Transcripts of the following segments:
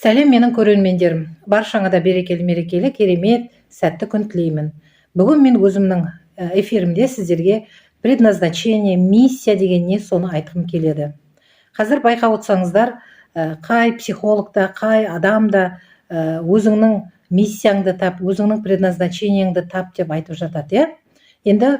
Сәлем менің көрермендерім. Баршаңа да берекелі мерекелі, керемет, сәтті күн тілеймін. Бүгін мен өзімнің эфирімде сіздерге предназначение, миссия деген не соны айтқым келеді. Қазір байқап отырсаңыздар, қай психологта, қай адамда өзіңнің миссияңды тап, өзіңнің предназначениеңді тап деп айтып жатады. Енді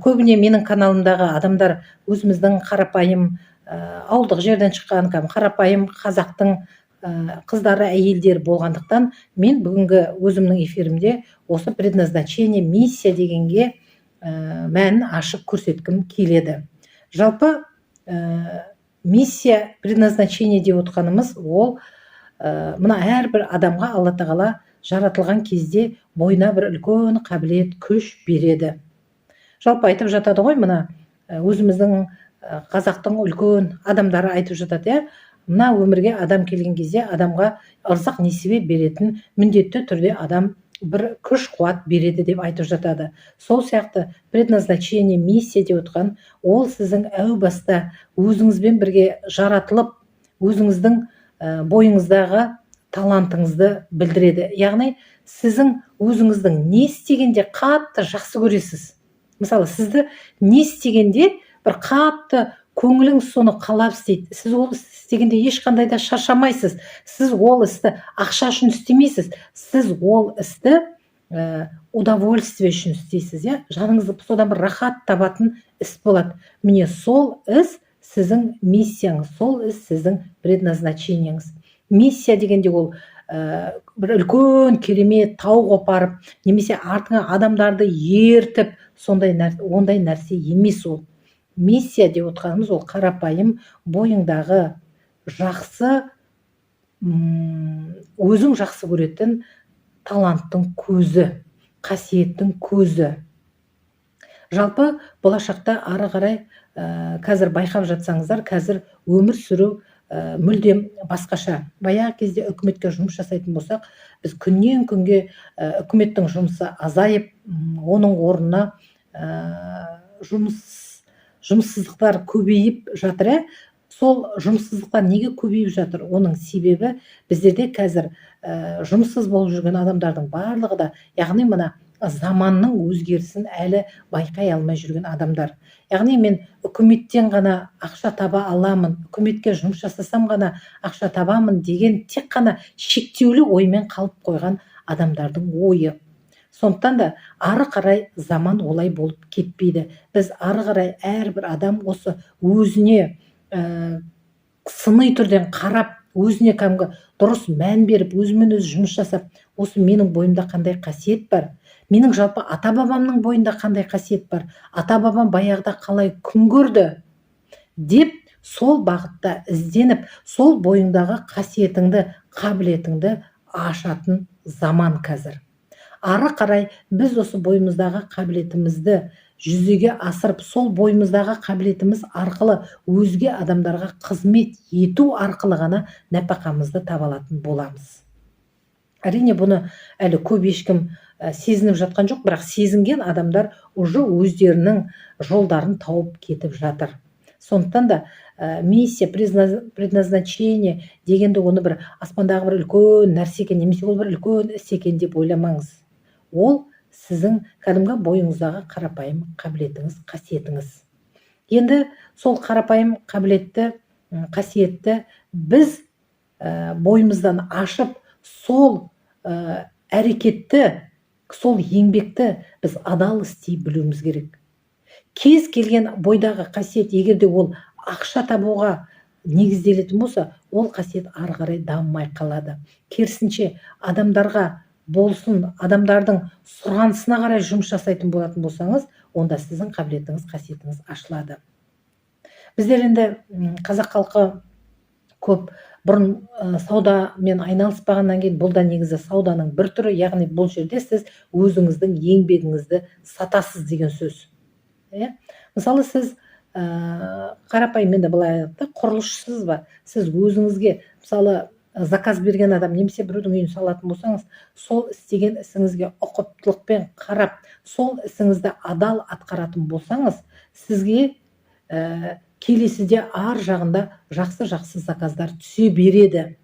көбіне менің каналымдағы адамдар өзіміздің қарапайым ауылдық жерден шыққан қарапайым қазақтың қыздары, әйелдер болғандықтан мен бүгінгі өзімнің эфирімде осы предназначение, миссия дегенге мәнін ашып көрсеткім келеді. Жалпы миссия, предназначение деп отқанымыз ол мына әрбір адамға Алла тағала жаратылған кезде бойына бір үлкен қабілет, күш береді. Жалпы айтып жатады ғой, мына өзіміздің қазақтың үлкен адамдары айтып жатады, мына өмірге адам келген кезде адамға ырзық несібе беретін, міндетті түрде адам бір күш қуат береді деп айтып жатады. Сол сияқты предназначение, миссия деп отқан, ол сіздің әу баста өзіңізбен бірге жаратылып, өзіңіздің бойыңыздағы талантыңызды білдіреді. Яғни сіздің өзіңіздің не істегенде қатты жақсы көресіз. Мысалы, сізді не істегенде бір қатты көңіліңіз соны қалап істейді. Сіз ол істегенде ешқандай да шаршамайсыз. Сіз ол істі ақша үшін істемейсіз. Сіз ол істі удовольствие үшін істейсіз. Жаныңызды содан бір рахат табатын іс болады. Міне сол іс сіздің миссияңыз, сол іс сіздің предназначениеңіз. Миссия дегенде ол бір үлкен керемет тау қопарып, немесе артыңа адамдарды ертіп, ондай нәрсе емес ол. Миссия деп отқанымыз ол қарапайым бойыңдағы жақсы, өзің жақсы көретін таланттың көзі, қасиеттің көзі. Жалпы болашақта ары қарай қазір байқап жатсаңыздар, қазір өмір сүру мүлдем басқаша. Баяғы кезде үкіметке жұмыс жасайтын болсақ, біз күннен күнге үкіметтің жұмысы азайып, оның орнына жұмыссыздықтар көбейіп жатыр. Сол жұмыссыздықтар неге көбейіп жатыр? Оның себебі біздерде қазір жұмыссыз болып жүрген адамдардың барлығы да, яғни мына заманның өзгерісін әлі байқай алмай жүрген адамдар. Яғни мен үкіметтен ғана ақша таба аламын, үкіметке жұмыс жасасам ғана ақша табамын деген тек қана шектеулі оймен қалып қойған адамдардың ойы. Сондықтан да ары қарай заман олай болып кетпейді. Біз ары қарай әрбір адам осы өзіне сыни түрден қарап, өзіне кәдімгі дұрыс мән беріп, өзімен өзі жұмыс жасап, осы менің бойымда қандай қасиет бар, менің жалпы ата-бабамның бойында қандай қасиет бар, ата-бабам баяғыда қалай күн көрді деп, сол бағытта ізденіп, сол бойыңдағы қасиетіңді, қабілетіңді ашатын заман қазір. Ары қарай біз осы бойымыздағы қабілетімізді жүзеге асырып, сол бойымыздағы қабілетіміз арқылы өзге адамдарға қызмет ету арқылы ғана нәпақамызды таба алатын боламыз. Әрине бұны әлі көп ешкім сезініп жатқан жоқ, бірақ сезінген адамдар уже өздерінің жолдарын тауып кетіп жатыр. Сондықтан да миссия, предназначение дегенді оны бір аспандағы бір үлкен нәрсе екен, немесе ол бір үлкен іс екен деп ойламаңыз. Ол сіздің кәдімгі бойыңыздағы қарапайым қабілетіңіз, қасиетіңіз. Енді сол қарапайым қабілетті, қасиетті біз бойымыздан ашып, сол әрекетті, сол еңбекті біз адал істей білуіміз керек. Кез келген бойдағы қасиет, егерде ол ақша табуға негізделетін болса, ол қасиет ары қарай дамымай қалады. Керісінше адамдарға болсын, адамдардың сұранысына қарай жұмыс жасайтын болатын болсаңыз, онда сіздің қабілетіңіз, қасиетіңіз ашылады. Біздер енді қазақ халқы көп бұрын саудамен айналыспағаннан кейін, бұл да негізі сауданың бір түрі, яғни бұл жерде сіз өзіңіздің еңбегіңізді сатасыз деген сөз. Мысалы, сіз қарапайым, енді былай айтты, құрылысшысыз ба? Сіз өзіңізге, мысалы, заказ берген адам, немесе біреудің үйін салатын болсаңыз, сол істеген ісіңізге ұқыптылықпен қарап, сол ісіңізді адал атқаратын болсаңыз, сізге келесіде ар жағында жақсы заказдар түсе береді.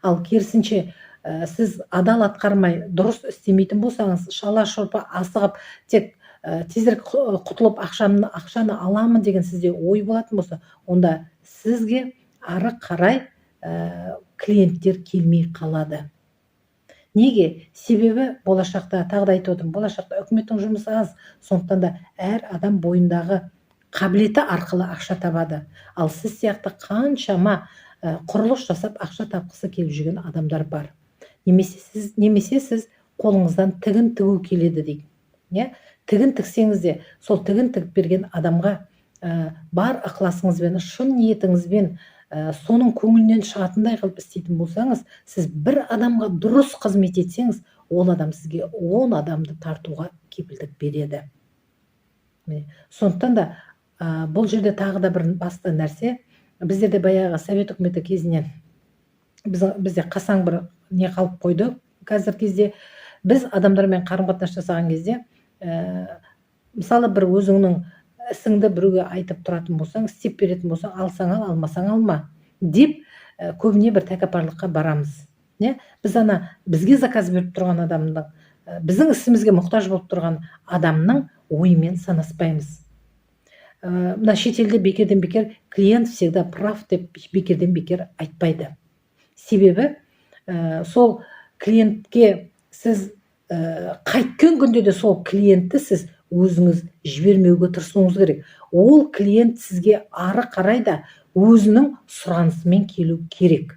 Ал керісінше сіз адал атқармай дұрыс істемейтін болсаңыз, шала шорпа асығып тек тезірек құтылып ақшаны аламын деген сізде ой болатын болса, онда сізге ары қарай клиенттер келмей қалады. Неге? Себебі болашақта, тағы да айтып отырмын, болашақта үкіметтің жұмысы аз, сондықтан да әр адам бойындағы қабілеті арқылы ақша табады. Ал сіз сияқты қаншама құрылыс жасап ақша тапқысы келіп жүрген адамдар бар. Немесе сіз қолыңыздан тігін тігу келеді дейді. Тігін тіксеңіз де, сол тігін тігіп берген адамға бар ықыласыңызбен, шын ниетіңізбен, соның көңілінен шығатындай қылып істейтін болсаңыз, сіз бір адамға дұрыс қызмет етсеңіз, ол адам сізге 10 адамды тартуға кепілдік береді. Сондықтан да бұл жерде тағы да бір басты нәрсе, біздерде баяғы совет үкіметі кезінен бізде қасаң бір не қалып қойды. Қазір кезде біз адамдармен қарым-қатынас жасаған кезде, мысалы бір өзіңнің ісіңді біреуге айтып тұратын болсаң, істеп беретін болсаң, алсаң ал, алмасаң алма деп көбіне бір тәкаппарлыққа барамыз. Біз бізге заказ беріп тұрған адамның, біздің ісімізге мұқтаж болып тұрған адамның ойымен санаспаймыз. Мына шетелде бекерден бекер клиент всегда прав деп бекерден бекер айтпайды. Себебі сол клиентке сіз қайткен күнде де сол клиентті сіз өзіңіз жібермеуге тырысуыңыз керек. Ол клиент сізге ары қарай да өзінің сұранысымен келу керек.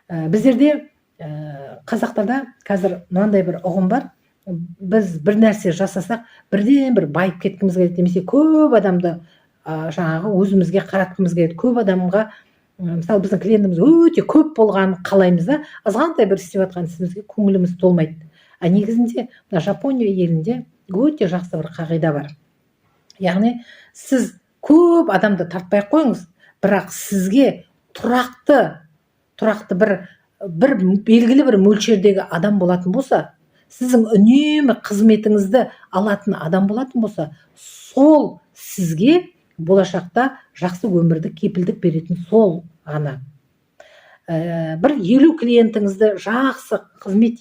Біздерде қазақтарда қазір мынандай бір ұғым бар. Біз бір нәрсе жасасақ, бірден бір байып кеткіміз келеді, немесе көп адамды жаңағы өзімізге қаратқымыз келеді. Көп адамға, мысалы біздің клиентіміз өте көп болғанын қалаймыз да, азғантай бір істеп жатқан ісімізге көңіліміз толмайды. Негізінде Жапония елінде өте жақсы бір қағида бар. Яғни сіз көп адамды тартпай қойыңыз, бірақ сізге тұрақты бір белгілі бір мөлшердегі адам болатын болса, сіздің үнемі қызметіңізді алатын адам болатын болса, сол сізге болашақта жақсы өмірді кепілдік беретін сол ғана. Бір 50 клиентіңізді жақсы қызмет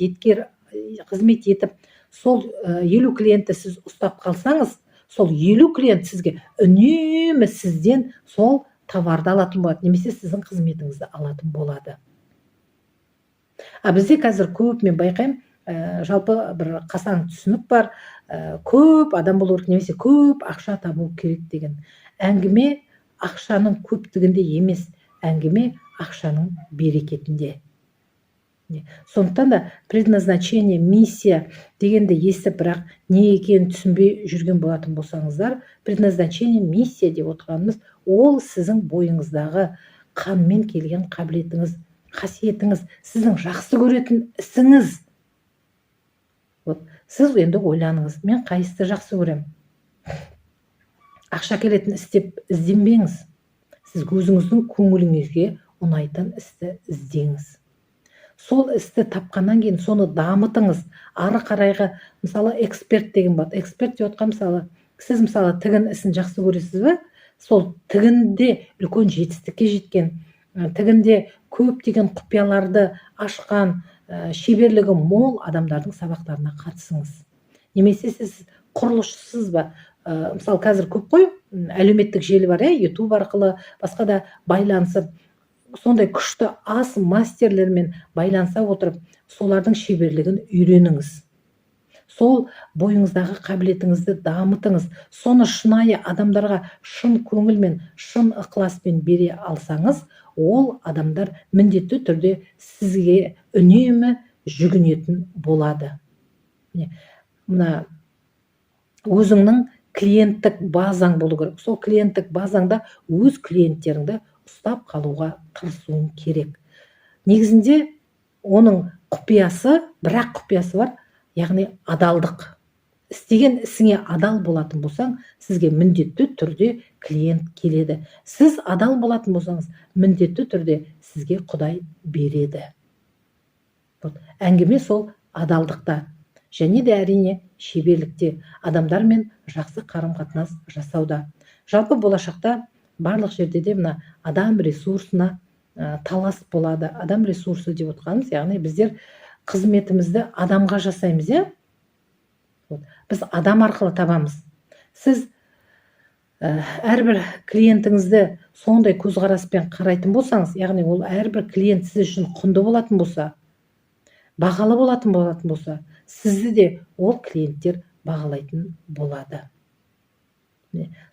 етіп, сол 50 клиентті сіз ұстап қалсаңыз, сол 50 клиент сізге үнемі сізден сол товарды алатын болады, немесе сіздің қызметіңізді алатын болады. Бізде қазір көп, мен байқаймын, жалпы бір қасаң түсінік бар, көп адам болу керек, немесе көп ақша табу керек деген. Әңгіме ақшаның көптігінде емес, әңгіме ақшаның берекетінде. Сондықтан да предназначение, миссия дегенді естіп, бірақ не екенін түсінбей жүрген болатын болсаңыздар, предназначение, миссия деп отырғанымыз, ол сіздің бойыңыздағы қанмен келген қабілетіңіз, қасиетіңіз, сіздің жақсы көретін ісіңіз. Сіз енді ойланыңыз, мен қайсысты жақсы көрем? Ақша келетін істеп ізденбеңіз. Сіз өзіңіздің көңіліңізге ұнайтын істі іздеңіз. Сол істі тапқаннан кейін соны дамытыңыз. Ары қарайғы, мысалы, эксперт деген бар. Эксперт деп отқан, мысалы, сіз мысалы тігін ісін жақсы көресіз бе? Сол тігінде үлкен жетістікке жеткен, тігінде көптеген құпияларды ашқан, шеберлігі мол адамдардың сабақтарына қатысыңыз. Немесе сіз құрылысшысыз ба? Мысалы, қазір көп қой, әлеуметтік желі бар, YouTube арқылы, басқа да байланысып, сондай күшті ас мастерлермен байланса отырып, солардың шеберлігін үйреніңіз. Сол бойыңыздағы қабілетіңізді дамытыңыз. Соны шынайы адамдарға шын көңілмен, шын ықыласпен бере алсаңыз, ол адамдар міндетті түрде сізге үнемі жүгінетін болады. Мына өзіңнің клиенттік базаң болу керек. Сол клиенттік базаңда өз клиенттеріңді ұстап қалуға тырысуың керек. Негізінде оның құпиясы, бірақ құпиясы бар, яғни адалдық. Істеген ісіңе адал болатын болсаң, сізге міндетті түрде клиент келеді. Сіз адал болатын болсаңыз, міндетті түрде сізге Құдай береді. Әңгіме сол адалдықта. Және де әрине шеберлікте, адамдармен жақсы қарым-қатынас жасауда. Жалпы болашақта барлық жерде де мына адам ресурсына талас болады. Адам ресурсы деп отқанымыз, яғни біздер қызметімізді адамға жасаймыз, иә? Біз адам арқылы табамыз. Сіз әрбір клиентіңізді сондай көзқараспен қарайтын болсаңыз, яғни ол әрбір клиент сіз үшін құнды болатын болса, бағалы болатын болса, сізді де ол клиенттер бағалайтын болады.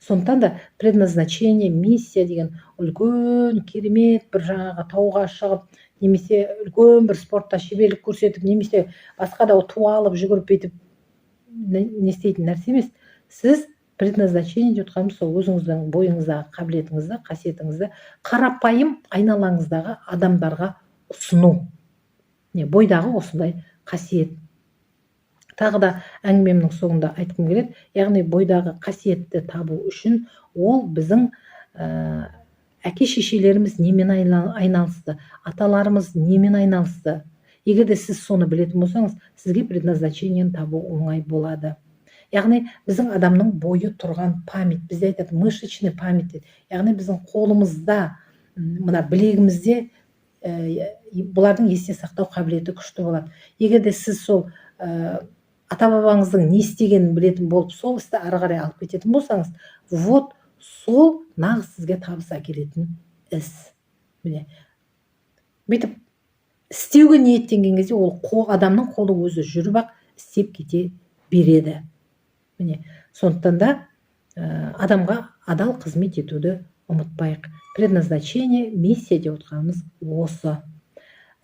Сондықтан да предназначение, миссия деген үлкен керемет бір жаңағы тауға шығып, немесе үлкен бір спортта шеберлік көрсетіп, немесе басқа да ту алып жүгіріп бүйтіп не істейтін нәрсе емес. Сіз предназначение деп отқанымыз сол өзіңіздің бойыңыздағы қабілетіңізді, қасиетіңізді қарапайым айналаңыздағы адамдарға ұсыну. Бойдағы осындай қасиет. Тағы да әңгімемнің соңында айтқым келеді, яғни бойдағы қасиетті табу үшін ол біздің әке-шешелеріміз немен айналысты, аталарымыз немен айналысты. Егер де сіз соны білетін болсаңыз, сізге предназначениені табу оңай болады. Яғни біздің адамның бойы тұрған память, бізде айтады мышечный память дейді. Яғни біздің қолымызда, мына білегімізде бұлардың есте сақтау қабілеті күшті болады. Егер де сіз сол ата-бабаңыздың не істегенін білетін болып, сол істі ары қарай алып кететін болсаңыз, вот сол нағыз сізге табыс әкелетін іс. Бүйтіп істеуге ниеттенген кезде ол адамның қолы өзі жүріп ақ істеп кете береді. Сондықтан да адамға адал қызмет етуді ұмытпайық. Предназначение, миссия деп отқанымыз осы.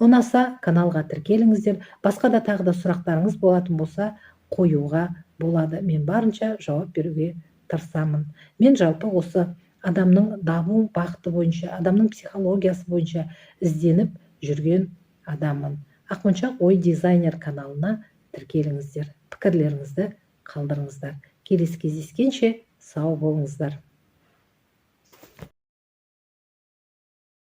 Ұнаса каналға тіркеліңіздер. Басқа да тағы да сұрақтарыңыз болатын болса қоюға болады. Мен барынша жауап беруге тырысамын. Мен жалпы осы адамның даму бағыты бойынша, адамның психологиясы бойынша ізденіп жүрген адаммын. Ақмоншақ ой дизайнер каналына тіркеліңіздер. Пікірлеріңізді қалдырыңыздар. Келесі кездескенше сау болыңыздар.